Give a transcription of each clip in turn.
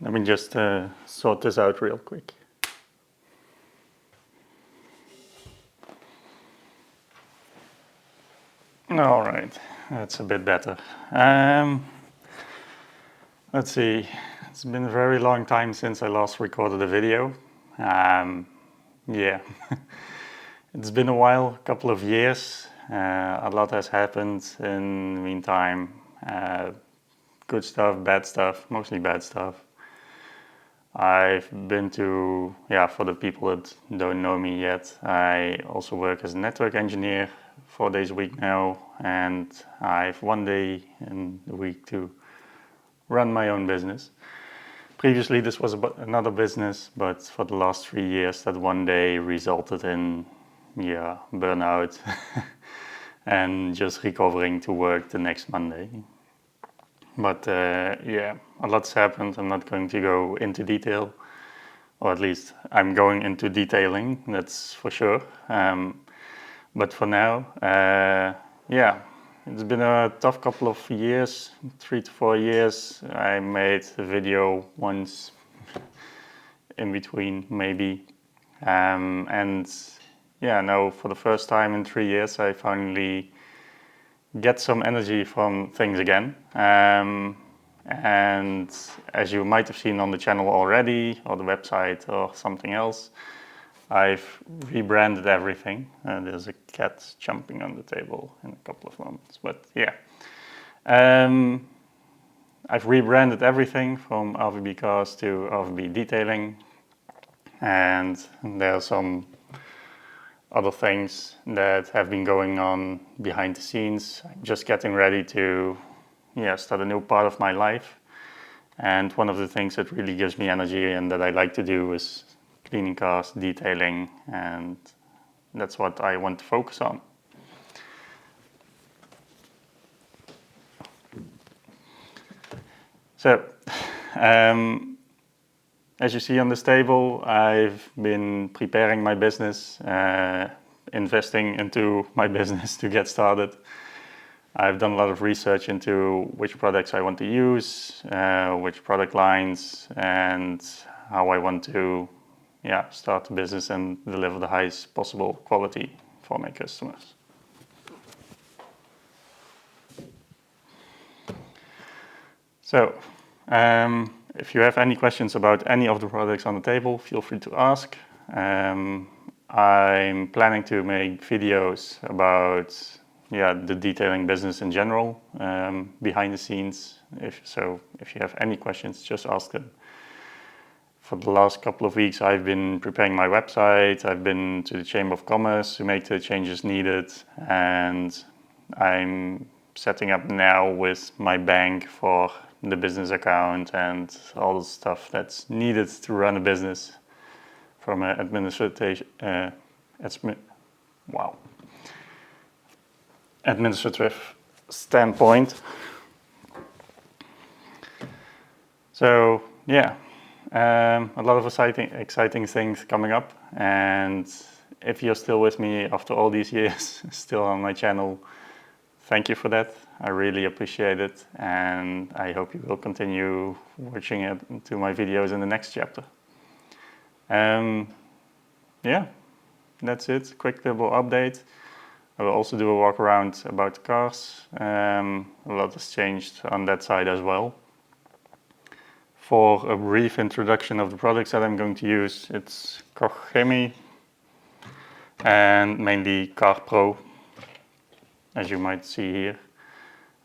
Let me just sort this out real quick. All right, that's a bit better. Let's see, it's been a very long time since I last recorded a video. Yeah, it's been a while, a couple of years. A lot has happened in the meantime. Good stuff, bad stuff, mostly bad stuff. I've been to, for the people that don't know me yet, I also work as a network engineer 4 days a week now, and I have 1 day in the week to run my own business. Previously this was another business, but for the last 3 years that 1 day resulted in burnout and just recovering to work the next Monday. But a lot's happened. I'm not going to go into detail, or at least I'm going into detailing, that's for sure. But for now, it's been a tough couple of years, 3 to 4 years. I made a video once in between, maybe. Now for the first time in 3 years, I finally get some energy from things again. And as you might have seen on the channel already, or the website, or something else, I've rebranded everything. There's a cat jumping on the table in a couple of moments, but yeah. I've rebranded everything from RVB Cars to RVB Detailing, and there are some other things that have been going on behind the scenes. I'm just getting ready to start a new part of my life. And one of the things that really gives me energy and that I like to do is cleaning cars, detailing, and that's what I want to focus on. So, as you see on this table, I've been preparing my business, investing into my business to get started. I've done a lot of research into which products I want to use, which product lines, and how I want to start the business and deliver the highest possible quality for my customers. So, if you have any questions about any of the products on the table, feel free to ask. I'm planning to make videos about the detailing business in general, behind the scenes. If you have any questions, just ask them. For the last couple of weeks, I've been preparing my website. I've been to the Chamber of Commerce to make the changes needed, and I'm setting up now with my bank for the business account and all the stuff that's needed to run a business from an administrative standpoint. So a lot of exciting things coming up, and if you're still with me after all these years, still on my channel, thank you for that. I really appreciate it, and I hope you will continue watching to my videos in the next chapter. That's it. Quick little update. I will also do a walk around about the cars. A lot has changed on that side as well. For a brief introduction of the products that I'm going to use, it's Koch Chemie and mainly CarPro, as you might see here.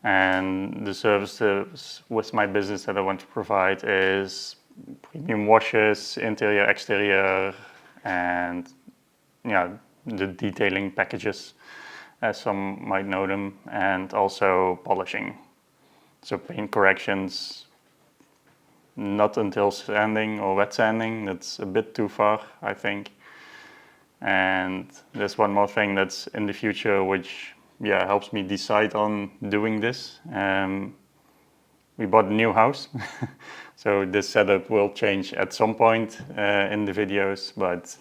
And the services with my business that I want to provide is premium washes, interior, exterior, and the detailing packages, as some might know them, and also polishing. So paint corrections, not until sanding or wet sanding. That's a bit too far, I think. And there's one more thing that's in the future which helps me decide on doing this. We bought a new house, so this setup will change at some point in the videos, but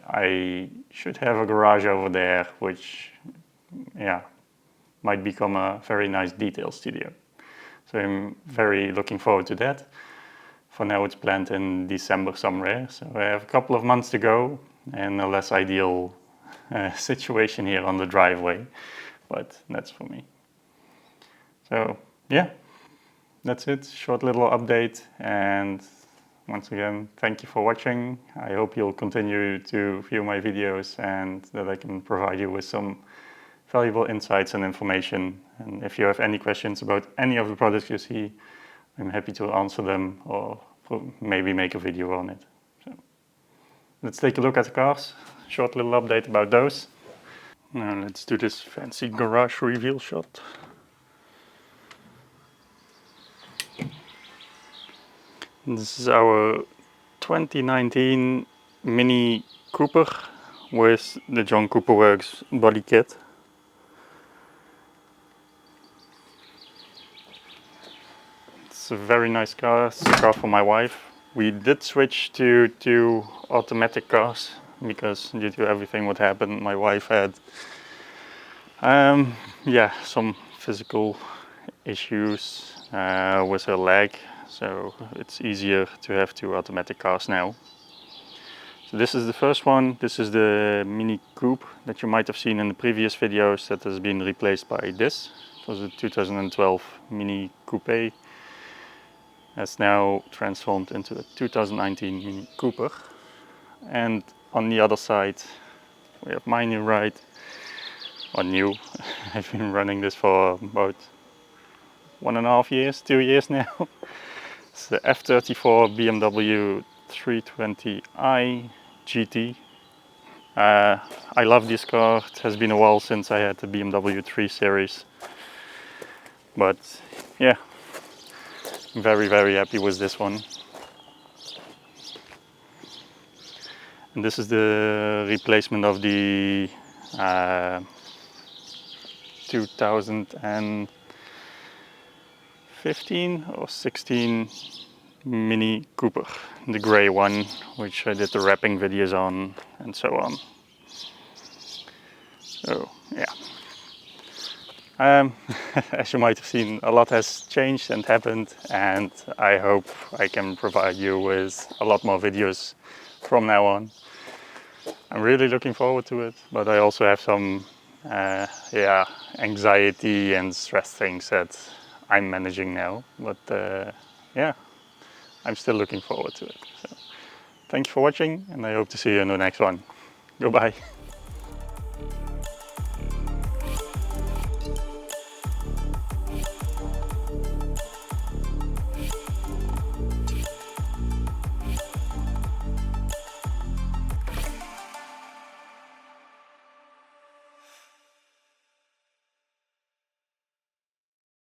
I should have a garage over there, which might become a very nice detail studio. So I'm very looking forward to that. For now it's planned in December somewhere, so I have a couple of months to go and a less ideal situation here on the driveway, but that's for me. So yeah, that's it, short little update, and once again, thank you for watching. I hope you'll continue to view my videos and that I can provide you with some valuable insights and information. And if you have any questions about any of the products you see, I'm happy to answer them or maybe make a video on it. So let's take a look at the cars. Short little update about those. Now let's do this fancy garage reveal shot. This is our 2019 Mini Cooper with the John Cooper Works body kit. It's a very nice car. It's a car for my wife. We did switch to 2 automatic cars because due to everything what happened, my wife had some physical issues with her leg, so it's easier to have 2 automatic cars now. So this is the first one. This is the Mini Coupe that you might have seen in the previous videos that has been replaced by this. It was a 2012 Mini Coupe. That's now transformed into a 2019 Mini Cooper. And on the other side we have my new ride, or new. I've been running this for about 1.5 years, 2 years now. It's the F34 BMW 320i GT. I love this car. It has been a while since I had the BMW 3 Series, but yeah, I'm very happy with this one. And this is the replacement of the 2015 or 16 Mini Cooper, the grey one, which I did the wrapping videos on and so on. So yeah, as you might have seen, a lot has changed and happened, and I hope I can provide you with a lot more videos from now on. I'm really looking forward to it, but I also have some anxiety and stress things that I'm managing now, but yeah, I'm still looking forward to it. So thank you for watching, and I hope to see you in the next one. Goodbye.